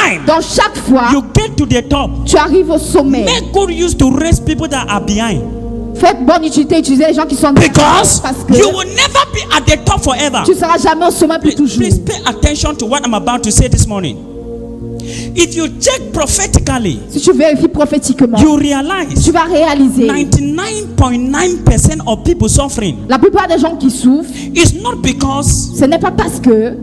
time dans chaque fois, you get to the top, tu arrives au sommet. make good use to raise people that are behind. Faites bonne utilité, utilisez les gens qui sont derrière, Because parce que you will never be at the top forever. tu ne seras jamais au sommet pour toujours. Please pay attention to what I'm about to say this morning. If you check prophetically, Si tu vérifies prophétiquement, you realize tu vas réaliser 99.9% of people suffering la plupart des gens qui souffrent, is not because ce n'est pas parce que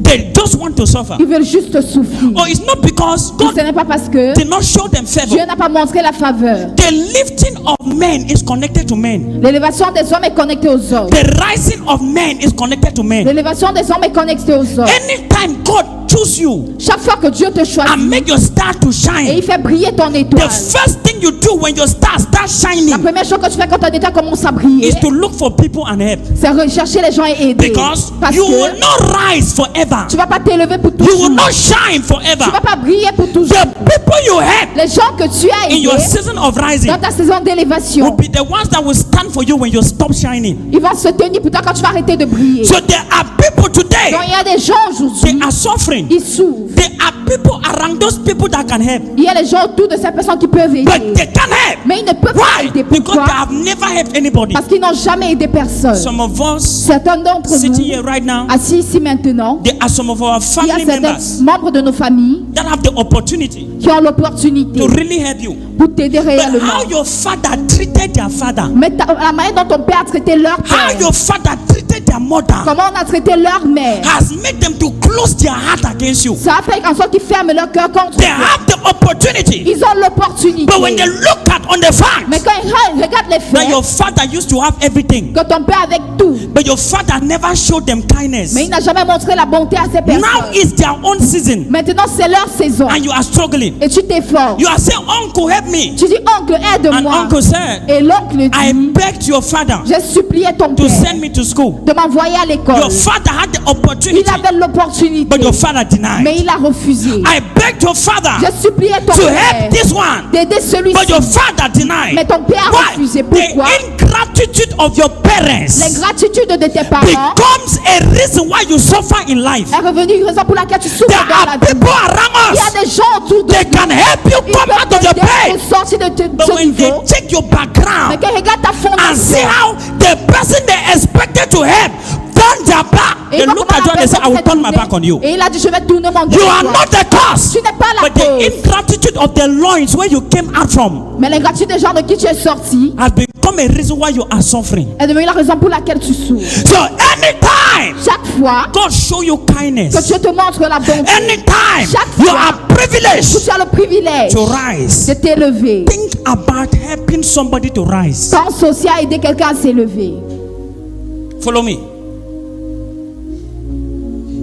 they just want to suffer, ils veulent juste souffrir. or it's not because Ce God n'est pas parce que did not show them favor. Dieu n'a pas montré la faveur. The lifting of men is connected to men. L'élévation des hommes est connectée aux hommes. The rising of men is connected to men. L'élévation des hommes est connectée aux hommes. Anytime God choose you Chaque fois que Dieu te and choisit make your star to et shine, il fait briller ton the étoile, first thing you do when your star starts la shining première chose que tu fais quand ton étoile commence à briller, is to look for people and help. c'est rechercher les gens et aider. Because Parce you que will not rise forever. tu ne vas pas t'élever pour You will toujours. not shine Tu ne forever. vas pas briller pour toujours. The people you help Les gens que tu as in your aidés season of rising dans ta saison will d'élévation, be the ones that will stand for you when you stop shining. ils vont se tenir pour toi quand tu vas arrêter de briller. So there are people today, Donc il y a des gens they aujourd'hui, are suffering. ils souffrent. There are people around those people that can help, Il y a les gens autour de ces personnes qui peuvent but aider. they can't help. Mais ils ne peuvent pas Why? aider. Because Pourquoi? they have never helped anybody. Parce qu'ils n'ont jamais aidé personne. Some of us Certains d'entre sitting nous, here right now, assis ici maintenant, there are some of our il y a family certains members membres de nos familles that have the opportunity qui ont l'opportunité to really help you. pour t'aider But réellement. how your father treated their father, Mais la manière dont ton père a traité leur how père, your father treated their mother, comment on a traité leur mère, has made them to close their heart against you. ça a fait en sorte qu'ils ferment leur cœur contre They toi. have the opportunity, Ils ont l'opportunité. but when they look at on the Mais fact quand ils regardent les that your faits, father used to have everything, que ton père avec tout, but your father never showed them kindness, mais il n'a jamais montré la bonté à ces personnes. now is their own season Maintenant, c'est leur saison. and you are struggling. Et tu t'efforces. You are saying, Uncle, help me. Tu dis, oncle, And aide-moi. uncle said, Et l'oncle I dit, begged your father j'ai supplié ton to père send me to school. de m'envoyer à l'école. Your father had the Il opportunity, avait l'opportunité, but your father mais denied. il a refusé. I begged your father J'ai supplié ton to père help this one, d'aider but celui-ci. your father denied. Mais ton père a Why? refusé. The Pourquoi? ingratitude of your parents L'ingratitude de tes parents becomes a reason why you suffer in life. est revenue une raison pour laquelle tu souffres There dans la are vie. people around Il y us, a des gens autour de they nous. can help you Ils come out of your peuvent t'aider pain, pour sortir de but ce when they niveau. check your Mais background quand ils regardent ta and see fondation, how the person they expected to help turn their back, et they ils voient look comment at you and la they say, I will personne turn my s'est back on you. tournée. Et il a dit, je vais tourner mon dos You sur are toi. not the cause, Tu n'es pas la but the cause. ingratitude of the loins where you came out from Mais l'ingratitude des gens de qui tu es sorti has become a reason why you are suffering. est devenue la raison pour laquelle tu souffres. So anytime Chaque fois God show you que kindness, Dieu te montre la bonté, anytime Chaque you fois are que privileged tu as le privilège to rise, de t'élever, think about helping somebody to rise. pense aussi à aider quelqu'un à s'élever. Follow me.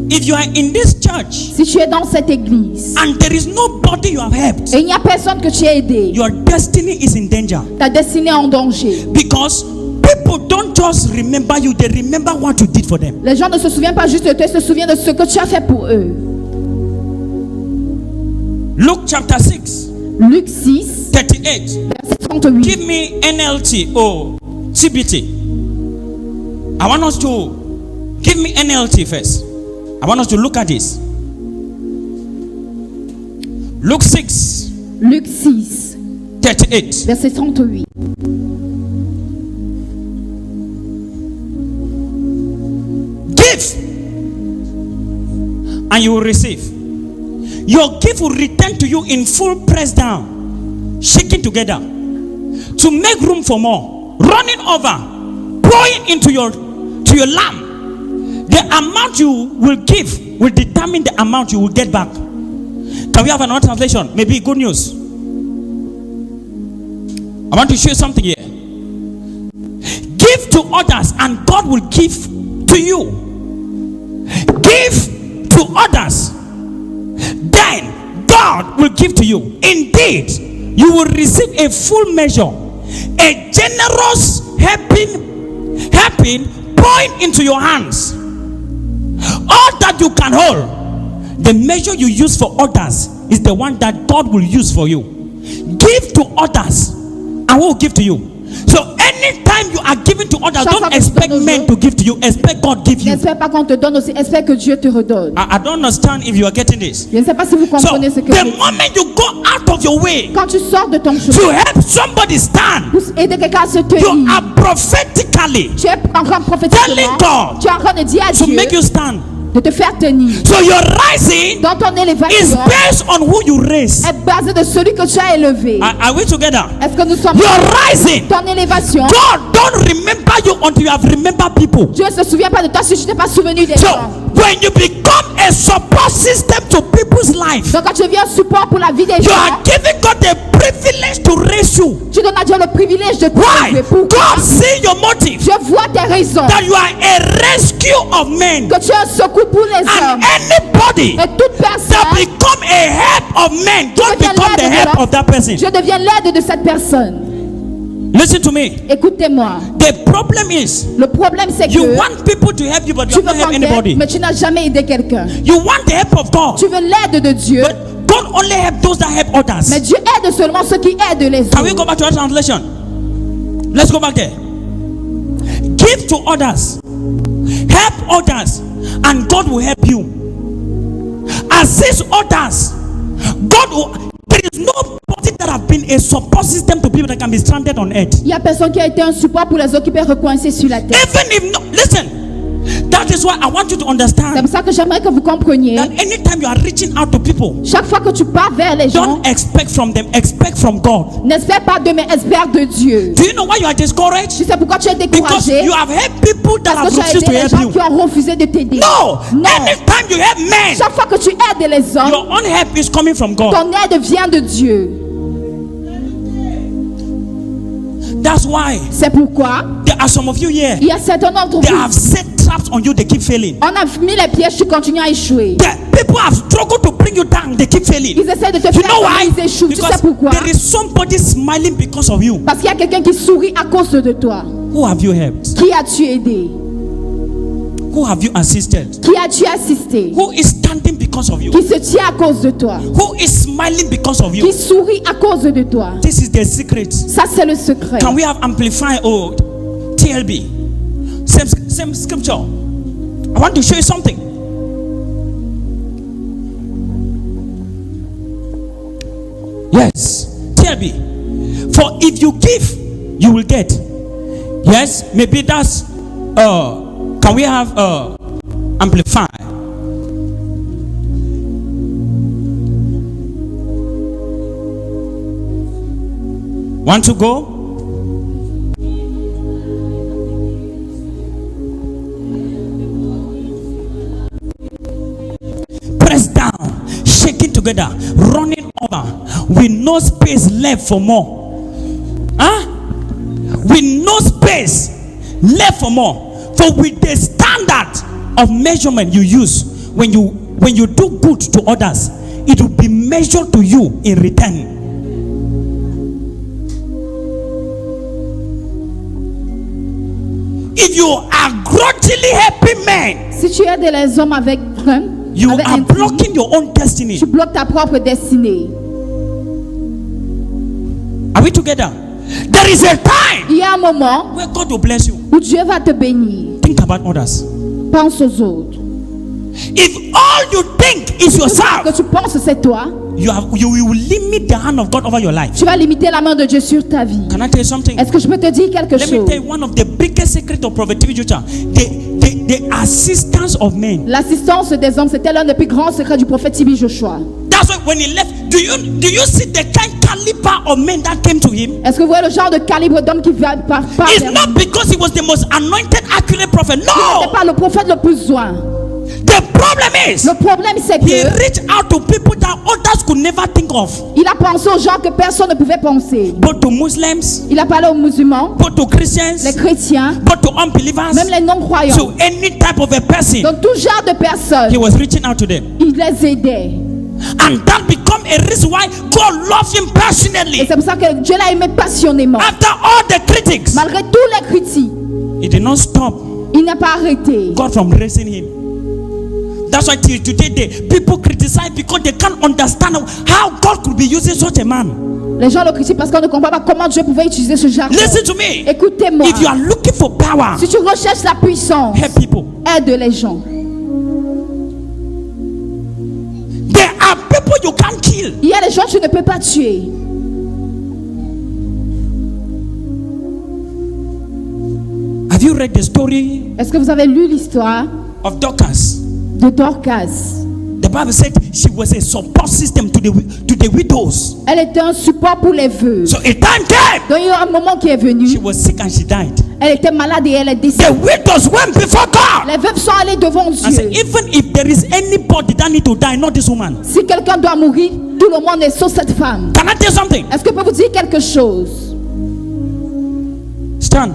If you are in this church Si tu es dans cette église and there is nobody you have helped, et il n'y a personne que tu as aidé, your destiny is in danger, ta destinée est en danger. because people don't just remember you, they remember what you did for them. Les gens ne se souviennent pas juste de toi, ils se souviennent de ce que tu as fait pour eux. Luke chapter 6 Luc 6, 38. verset 38. Give me NLT or CBT. I want us to give me NLT first. I want us to look at this. Luke 6 Luc 6, 38. verset 38. Give and you will receive. Your gift will return to you in full, pressed down, shaking together, to make room for more, running over, pouring into your lamp. The amount you will give will determine the amount you will get back. Can we have another translation? Maybe good news. I want to show you something here. Give to others and God will give to you. Give to others, then God will give to you. Indeed, you will receive a full measure, a generous helping pouring into your hands. All that you can hold, the measure you use for others is the one that God will use for you. Give to others, and who will give to you? So anytime you are giving to others, Chaque fois don't que tu expect donnes aux men autres, to give to you. Expect God give you. N'espère pas qu'on te donne aussi, espère que Dieu te redonne. I don't understand if you are getting this. Je ne sais pas si vous So comprenez ce que je the dis. moment you go out of your way Quand tu sors de ton to chemin help somebody stand, pour aider quelqu'un à se you tenir, are prophetically tu es en train de prophétiquement, telling God tu es en train de dire à to Dieu make you stand. de te faire tenir. So your rising Dans ton is élévation based on who you raise. est basée de celui que tu as élevé. Are we together? Est-ce que nous sommes Your rising, ton élévation? God don't remember you until you have remembered people. Dieu ne se souvient pas de toi si tu t'es pas souvenu des So gens. when you become a support system to people's life, Donc quand tu deviens support pour la vie des you gens, are giving God the privilege to raise you. tu donnes à Dieu le privilège de te Why? élever. Pourquoi? God see your motive, Je vois tes raisons. that you are a rescue of men, Que tu es un secours pour les and hommes. anybody Et toute that personne, become a help of men, don't deviens become the l'aide de help l'homme. of that person. je deviens l'aide de cette personne. Listen to me. Écoutez-moi. The problem is Le problème c'est you que want people to help you, but tu you veux don't help prendre anybody. l'aide, mais tu n'as jamais aidé quelqu'un. You want the help of God, Tu veux l'aide de Dieu, but God only help those that help others. mais Dieu aide seulement ceux qui aident les Can we go autres. back to our translation? Let's go back there. Give to others, help others, and God will help you. Assist others, God will. There is nobody that have been a support system to people that can be stranded on earth. Il y a personne qui a été un support pour les autres qui peut recoincer sur la terre. Even if no, listen. That is why I want you to C'est understand pour ça que j'aimerais que vous compreniez. that anytime you are reaching out to people, Chaque fois que tu pars vers les gens, don't expect from them, expect from God. n'espère pas d'eux, mais espère de Dieu. Do you know why you are discouraged? Tu sais pourquoi tu es Because découragé? you have helped people that Parce have que tu as refused to aidé les help gens you. qui ont refusé de t'aider. No, Non. anytime you help men, Chaque fois que tu aides les hommes, your own help is coming from God. ton aide vient de Dieu. That's why C'est pourquoi there are some of you here. il y a certains d'entre They vous, have set traps on you. They keep failing. on a mis les pièges, tu continues à échouer. The people have struggled to bring you down. They keep failing. Ils essaient de te You faire know tomber, why? ils échouent. Tu sais Because pourquoi? there is somebody smiling because of you. Parce qu'il y a quelqu'un qui sourit à cause de toi. Who have you helped? Qui as-tu aidé? Who have you assisted? Qui as-tu assisté? Who is standing because of you? Qui se tient à cause de toi? Who is smiling because of Qui you? sourit à cause de toi? This is the secret. Ça, c'est le secret. Can we have amplify or TLB? Same scripture. I want to show you something. Yes, TLB. For if you give, you will get. Yes, maybe that's can we have amplify? Want to go? Pressed down, shaking together, running over, with no space left for more. Huh? With no space left for more. For with the standard of measurement you use when you do good to others, it will be measured to you in return. If you are grudgingly helping men, Si tu aides les hommes avec crainte, you avec are intérêt, blocking your own destiny. tu bloques ta propre destinée. Are we together? There is a time Il y a un moment where God will bless you. où Dieu va te bénir. Think about others. Pense aux autres. If all you think is Tout ce yourself, que tu penses, c'est toi. you will limit the hand of God over your life. Tu vas limiter la main de Dieu sur ta vie. Can I tell you something? Est-ce que je peux te dire quelque Let me chose? tell you one of the biggest secrets of Prophet TV Joshua. The assistance of men. L'assistance des hommes, c'était l'un des plus grands secrets du prophète Tibi Joshua. That's why when he left, do you see the kind caliber of men that came to him? Est-ce que vous voyez le genre de calibre d'homme qui va par It's vers not because he was the most anointed, accurate prophet. Il n'était No. pas le prophète le plus loin. The problem is Le problème, c'est he que reached out to people that others could never think of. il a pensé aux gens que personne ne pouvait penser. Both to Muslims, Il a parlé aux musulmans, both to Christians, les chrétiens, both to unbelievers, même les non-croyants. to any type of a person. Donc tout genre de personnes, He was reaching out to them. il les aidait. And that become a reason why God loves him Et passionately. c'est pour ça que Dieu l'a aimé passionnément. After all the critics, Malgré tous les critiques, he did not stop il n'a pas arrêté. God from raising him. That's why till today people criticize because they can't understand how God could be using such a man. Les gens le critiquent parce qu'on ne comprend pas comment Dieu pouvait utiliser ce jargon. Listen to me. Écoutez-moi. If you are looking for power, Si tu recherches la puissance, help people. aide les gens. There are people you can't kill. Il y a des gens que tu ne peux pas tuer. Have you read the story Est-ce que vous avez lu l'histoire of Dorcas? de Dorcas? The Bible said she was a support system to the widows. Elle était un support pour les veuves. So a time came. Donc il y a un moment qui est She venu. was sick and she died. Elle était malade et elle est The décédée. widows went before God. Les veuves sont allées devant I said, Dieu. even if there is anybody that need to die, not this woman. Si quelqu'un doit mourir, tout le monde est sauf cette femme. Can I tell you something? Est-ce que je peux vous dire quelque chose? Stand.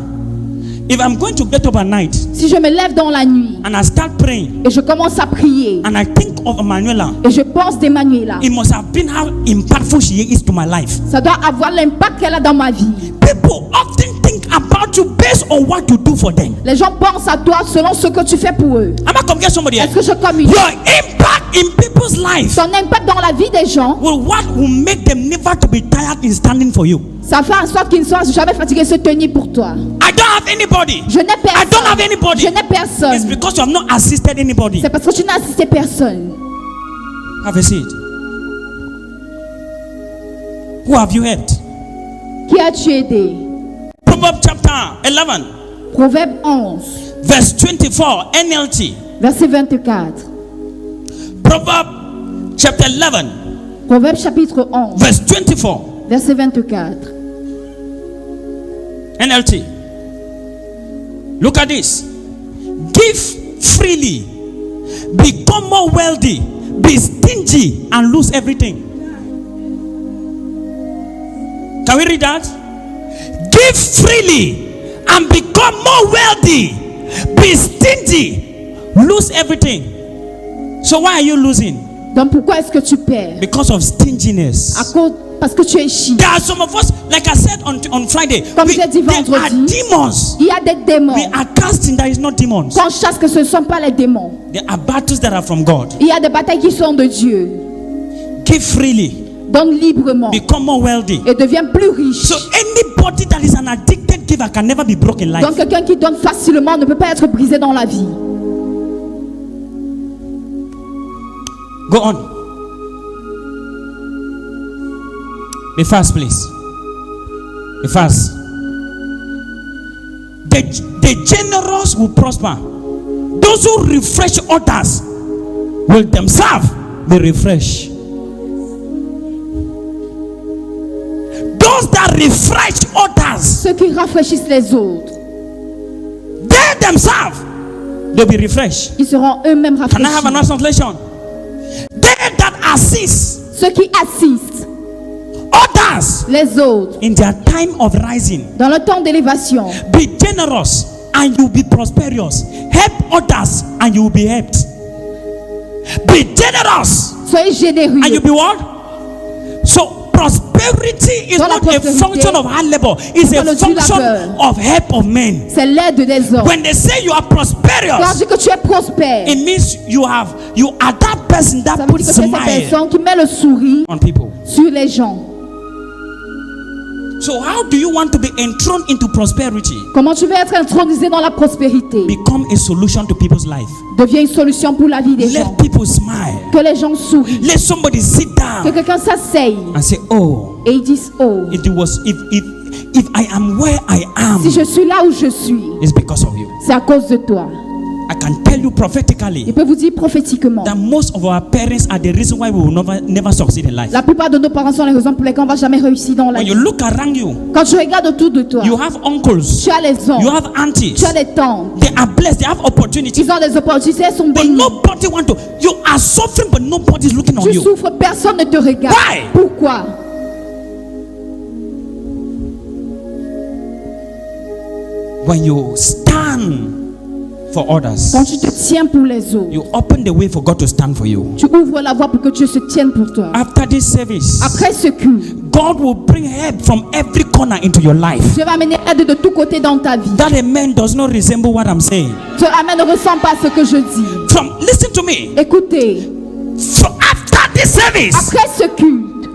If I'm going to get up at night Si je me lève dans la nuit and I start praying et je commence à prier and I think of Manuela, et je pense d'Emmanuela, it must have been how impactful she is to my life. ça doit avoir l'impact qu'elle a dans ma vie. People often think about you based on what you do for them. Les gens pensent à toi selon ce que tu fais pour eux. Am I coming to somebody else? Est-ce que je communique? Your impact in people's life Ton impact dans la vie des gens, what will make them never to be tired in standing for you. ça fait en sorte qu'ils ne soient jamais fatigués de se tenir pour toi. I don't have anybody. Je n'ai I don't have personne. anybody. Je n'ai It's personne. because you have not assisted anybody. C'est parce que tu n'as assisté personne. Have a seat. Who have you helped? Qui as-tu aidé? Proverbs chapter 11, Proverbe 11, verse 24, NLT. verset 24. Proverbs chapter 11, Proverbe chapitre 11, verse 24, verset 24. NLT. Look at this. Give freely, become more wealthy, be stingy, and lose everything. Can we read that? Give freely and become more wealthy, be stingy, lose everything. So why are you losing? Donc pourquoi est-ce que tu perds? Because of stinginess. Parce que tu es chic. There are some of us, like I said on Friday, Comme j'ai dit there are vendredi, demons. il y a des démons. We are casting that is not demons. Qu'on chasse que ce ne sont pas les démons. There are battles that are from God. Il y a des batailles qui sont de Dieu. Give freely, Donne librement become more wealthy. et deviens plus riche. So anybody that is an addicted giver can never be broke in life. Donc quelqu'un qui donne facilement ne peut pas être brisé dans la vie. Go on. Be fast, please. Be fast. The generous will prosper. Those who refresh others will themselves be refreshed. Those that refresh others, Ceux qui rafraîchissent les autres, they themselves, they'll be refreshed. ils seront eux-mêmes Can I have rafraîchis. another translation? They that assist Ceux qui assistent others les autres in their time of rising, dans le temps d'élévation, be generous and you'll be prosperous. Help others and you will be helped. Be generous soyez généreux. and you'll be what? So prosperity is Dans la not a prospérité, function of hard labor. It's a dans le dur function labeur. of help of men. C'est l'aide des hommes. When they say you are Quand prosperous, je dis que tu es prospère, it means you are that person ça that veut puts dire que tu es cette smile personne qui met le sourire on people. sur les gens. So how do you want to be enthroned into prosperity? Comment tu veux être intronisé dans la prospérité? Become a solution to people's life. Deviens une solution pour la vie des Let gens. people smile. Que les gens sourient. Let somebody sit Que down quelqu'un s'asseye and say, "Oh, et ils disent, oh, if I am where I am, si je suis là où je suis, it's because of you." c'est à cause de toi. I can tell you prophetically Je peux vous dire prophétiquement, that most of our parents are the reason why we will never succeed in life. la plupart de nos parents sont les raisons pour lesquelles on ne va jamais réussir dans la When vie. you look around you, Quand tu regardes autour de toi, you have uncles, tu as les you oncles, have aunties. tu as les tantes, They are blessed. They have opportunities. ils ont des opportunités, elles sont But bénies. nobody want to. You are suffering, but nobody is looking on Tu you. souffres, personne ne te regarde. Why? Pourquoi? When you stand for others, Quand tu te tiens pour les autres, you open the way for God to stand for you. tu ouvres la voie pour que Dieu se tienne pour toi. After this service, Après ce culte, God will bring help from every corner into your life. Dieu va amener aide de tous côtés dans ta vie. That amen does not resemble what I'm saying. Ce amen ne ressemble pas à ce que je dis. Listen to me. Écoutez, After this service, service, après ce culte,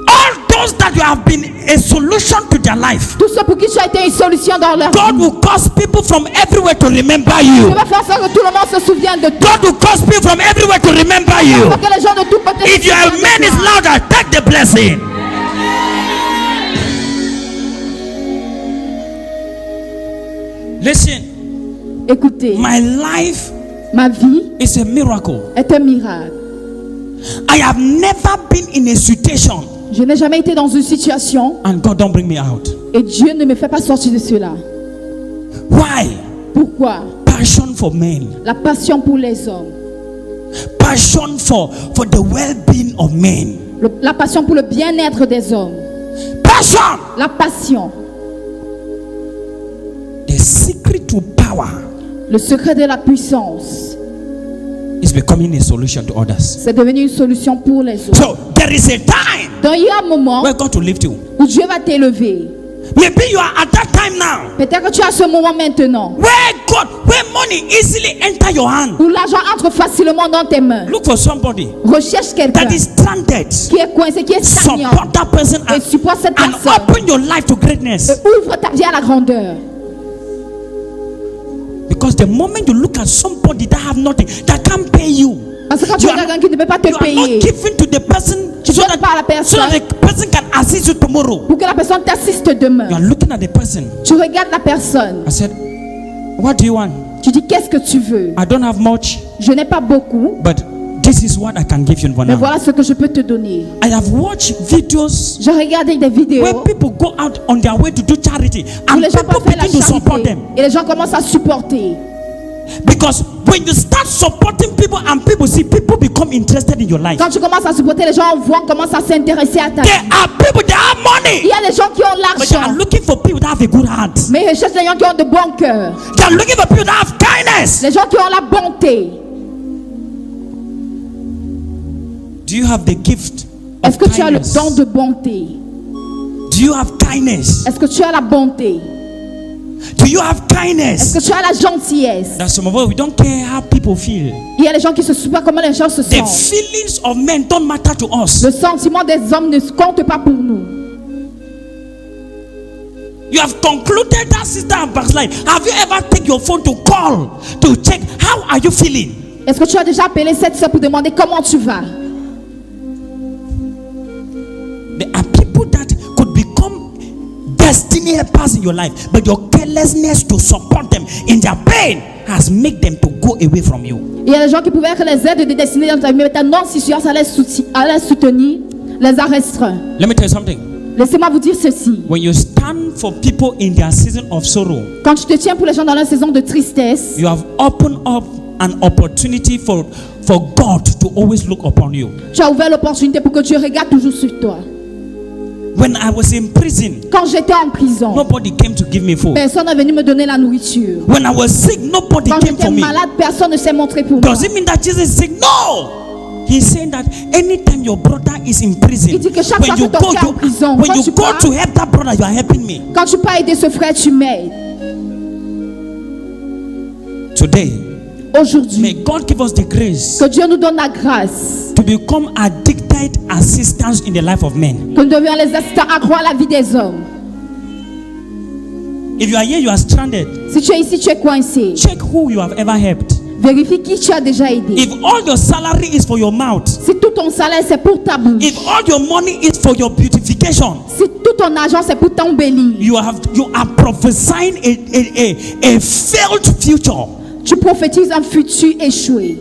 all those that you have been a solution to their life, tous ceux pour qui tu as été une solution dans leur God vie, will cause people from everywhere to remember you. je vais faire ça que tout le monde se souvienne de toi. God will cause people from everywhere to remember Pour you. que les gens de tout côté If your amen is louder, take the blessing. Listen, Écoutez, my life ma vie is a miracle. est un miracle. I have never been in a situation Je n'ai jamais été dans une situation and God don't bring me out. et Dieu ne me fait pas sortir de cela. Why? Pourquoi? Passion for men. La passion pour les hommes, Passion for the well-being of men. la passion pour le bien-être des hommes, Passion. la passion, The secret to power le secret de la puissance, is becoming a solution to others. c'est devenu une solution pour les autres. So there is a time Donc il y a un moment where God will lift you. où Dieu va t'élever. Maybe you are at that time now Peut-être que tu as ce moment maintenant where money easily enter your hand. où l'argent entre facilement dans tes mains. Look for somebody Recherche quelqu'un that is stranded. qui est coincé, qui est stagnant, Support that person et supporte cette and personne. open your life to greatness. Et ouvre ta vie à la grandeur. Because the moment you look at somebody that have nothing, that can't pay you, Parce que quand tu you as are quelqu'un qui ne peut pas te you are not payer, giving to the person tu so donnes pas à la that personne the person can assist you tomorrow. pour que la personne t'assiste You demain. are looking at the person. Tu regardes la personne. I said, what do you want? Tu dis qu'est-ce que tu veux? I don't have much, Je n'ai pas beaucoup, but this is what I can give you for mais now. voilà ce que je peux te donner. I have watched videos J'ai regardé des vidéos where people go out on their way to do charity où and les gens people peuvent faire la begin to support charité them. et les gens commencent à supporter. Because when you start supporting people and people see, people become interested in your life. Quand tu commences à supporter, les gens voient, commencent à s'intéresser à ta vie. There are people that have Il money, y a des gens qui ont but they are l'argent, looking for people that have a good heart. mais ils cherchent des gens qui ont de bons cœurs, They are looking for people that have kindness. les gens qui ont la bonté. Do you have the gift Est-ce of que tu as le kindness? don de bonté? Do you have kindness? Est-ce que tu as la bonté? Do you have Est-ce kindness? que tu as la gentillesse? That some of us, we don't care how people feel. Il y a des gens qui se souviennent comment les gens se The sentent. feelings of men don't matter to us. Le sentiment des hommes ne compte pas pour nous. You have concluded that sister and backslide. Have you ever taken your phone to call to check how are you feeling? Est-ce que tu as déjà appelé cette soeur pour demander comment tu vas? There are people that could become destiny helpers in your life, but your carelessness to support them in their pain has made them to go away from you. Il y a des gens qui pouvaient être les aides de destinée dans ta vie, mais ta non-situation allait soutenir, les a restreints. Let me tell you something. Laissez-moi vous dire ceci. When you stand for people in their season of sorrow, Quand tu te tiens pour les gens dans leur saison de tristesse, you have opened up an opportunity for God to always look upon you. tu as ouvert l'opportunité pour que Dieu regarde toujours sur toi. When I was in prison, Quand j'étais en prison, nobody came to give me food. personne n'est venu me donner la nourriture. When I was sick, nobody Quand came j'étais for me. malade, personne ne s'est montré pour moi. Does it mean that Jesus is sick? No. He's saying that anytime your brother is in prison, Il dit que chaque when fois you que ton go frère est en prison, when quand you tu go pars- to help that brother, you are helping me. Quand tu peux aider ce frère, tu m'aides. Today, may Aujourd'hui, God give us the grace que Dieu nous donne la grâce, to become addicted assistants in the life of men. que nous devions les assistants accroître la vie des hommes. If you are here, you are stranded. Si tu es ici, tu es coincé. Check who you have ever helped. Vérifie qui tu as déjà aidé. If all your salary is for your mouth, Si tout ton salaire c'est pour ta bouche, if all your money is for your beautification, si tout ton argent c'est pour t'embellir, you are prophesying a failed future. tu prophétises un futur échoué.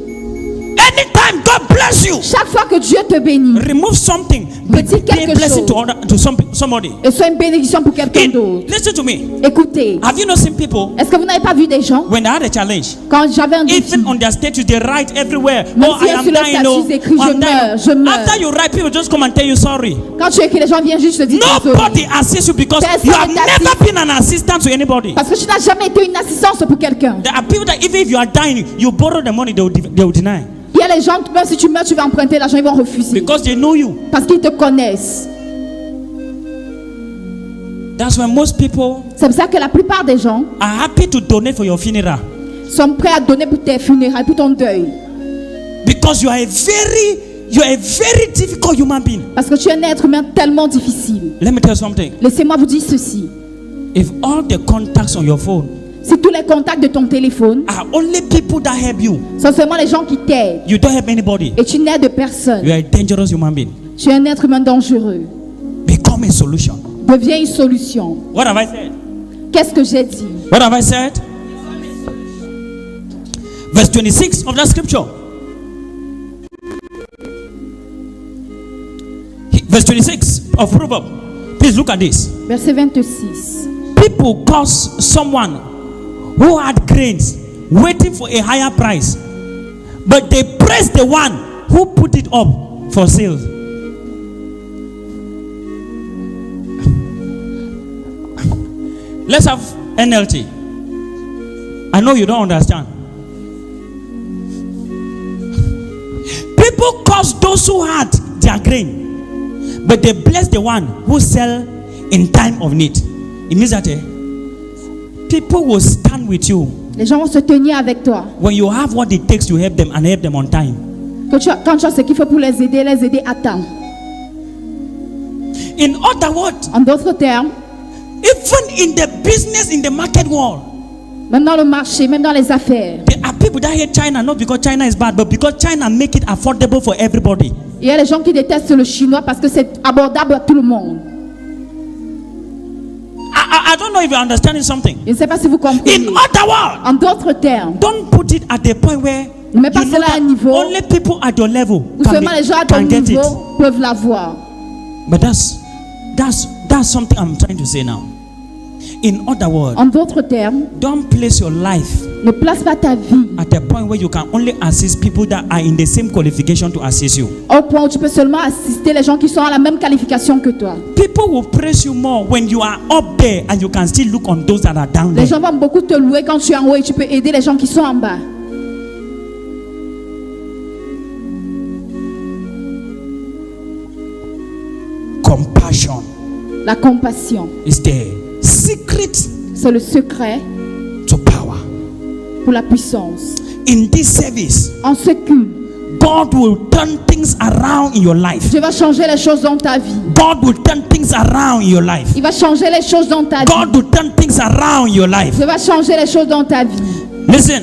Anytime God bless you, Chaque fois que Dieu te bénit, remove something. Retire Be a quelque blessing chose. to somebody. et sois une bénédiction pour quelqu'un d'autre. Listen to me. Écoutez, Have you not seen people est-ce que vous n'avez pas vu des gens, when they had a challenge? quand j'avais un défi, Even on their status, they write everywhere. Même Oh, si I am sur le dying. statut, Oh, ils écrivent, I'm je dying. meurs, je meurs. After you write, people just come and tell you sorry. quand tu écris, les gens viennent juste te dire désolé. Nobody assists you because Personne you have ne t'assiste. never been an assistant to anybody. Parce que tu n'as jamais été une assistance pour quelqu'un. There are people that even if you are dying, you borrow the money, they will deny. Il y a les gens, même si tu meurs, tu vas emprunter l'argent, ils vont refuser. Because they know you. Parce qu'ils te connaissent. That's why most people C'est pour ça que la plupart des gens are happy to donate for your funeral. sont prêts à donner pour tes funérailles, pour ton deuil. Because you are a very You are a very difficult human being. Parce que tu es un être humain tellement difficile. Let me tell you something. Laissez-moi vous dire ceci. If all the contacts on your phone Si tous les contacts de ton téléphone are only people that help you, sont seulement les gens qui t'aident you don't help anybody, et tu n'aides personne, you are a dangerous human being. tu es un être humain dangereux. Become a solution. Deviens une solution. What have I said? Qu'est-ce que j'ai dit? What have I said? Verse 26 of that scripture. Verse 26 of Proverbs. Please look at this. Verset 26. People curse someone who had grains waiting for a higher price, but they praise the one who put it up for sale. Let's have NLT. I know you don't understand. People curse those who had their grain, but they bless the one who sell in time of need. It means that people will stand with you Les gens vont se tenir avec toi. when you have what it takes to help them and help them on time. Quand tu as ce qu'il faut pour les aider à temps. In other words, En d'autres termes, even in the business, in the market world, même dans le marché, même dans les affaires, there are people that hate China not because China is bad, but because China make it affordable for everybody. il y a les gens qui détestent le chinois parce que c'est abordable à tout le monde. I don't know if you're understanding something. Je ne sais pas si vous comprenez. In other words, En d'autres termes, don't put it at the point where ne mets pas you know cela à that un niveau only people at your level où seulement les gens à ton can get it. niveau peuvent l'avoir. But that's something I'm trying to say now. In other words, En d'autres termes, don't place your life ne place pas ta vie at the point where you can only assist people that are in the same qualification to assist you. au point où tu peux seulement assister les gens qui sont à la même qualification que toi. People will praise you more when you are up there and you can still look on those that are down Les there. gens vont beaucoup te louer quand tu es en haut et tu peux aider les gens qui sont en bas. Compassion La compassion, is the secret c'est le secret to power. pour la puissance. In this service, En ce culte, God will turn things around in your life. Dieu va changer les choses dans ta vie. God will turn things around in your life. Il va changer les choses dans ta vie. God will turn things around in your life. Dieu va changer les choses dans ta vie. Listen,